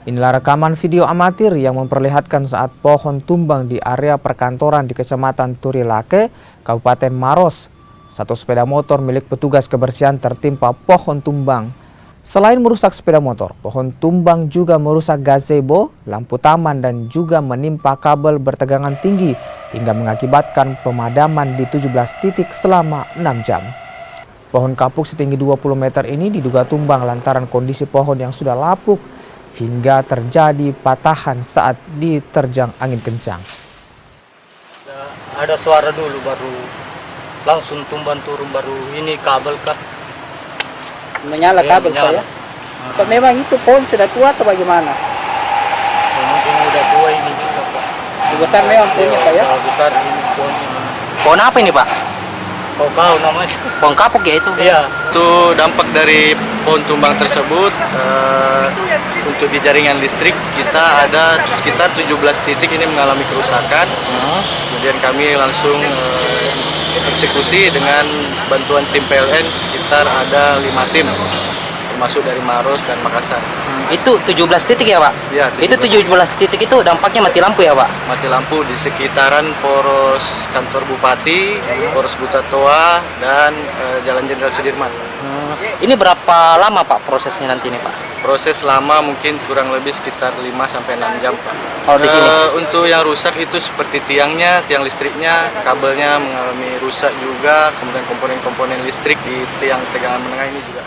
Inilah rekaman video amatir yang memperlihatkan saat pohon tumbang di area perkantoran di Kecamatan Turilake, Kabupaten Maros. Satu sepeda motor milik petugas kebersihan tertimpa pohon tumbang. Selain merusak sepeda motor, pohon tumbang juga merusak gazebo, lampu taman, dan juga menimpa kabel bertegangan tinggi hingga mengakibatkan pemadaman di 17 titik selama 6 jam. Pohon kapuk setinggi 20 meter ini diduga tumbang lantaran kondisi pohon yang sudah lapuk hingga terjadi patahan saat diterjang angin kencang. Ada suara dulu baru langsung tumbang turun, baru ini kabel kah? Menyala kabel Pak ya? Pak, memang itu pohon sudah tua atau bagaimana? Mungkin udah tua ini juga Pak. Besar memang pohonnya Pak ya? Besar ini pohonnya. Pohon apa ini Pak? Kau kau namanya? Pohon kapuk ya itu? Iya. Itu dampak dari pohon tumbang tersebut. Untuk di jaringan listrik kita ada sekitar 17 titik ini mengalami kerusakan. Kemudian kami langsung eksekusi dengan bantuan tim PLN, sekitar ada 5 tim termasuk dari Maros dan Makassar. Itu 17 titik ya Pak? Ya, Itu 17 titik itu dampaknya mati lampu ya Pak? Mati lampu di sekitaran poros kantor Bupati, poros Butatoa, dan Jalan Jenderal Sudirman. Ini berapa lama Pak prosesnya nanti ini Pak? Proses lama mungkin kurang lebih sekitar 5-6 jam Pak. Oh di sini? Untuk yang rusak itu seperti tiangnya, tiang listriknya, kabelnya mengalami rusak juga, kemudian komponen-komponen listrik di tiang tegangan menengah ini juga.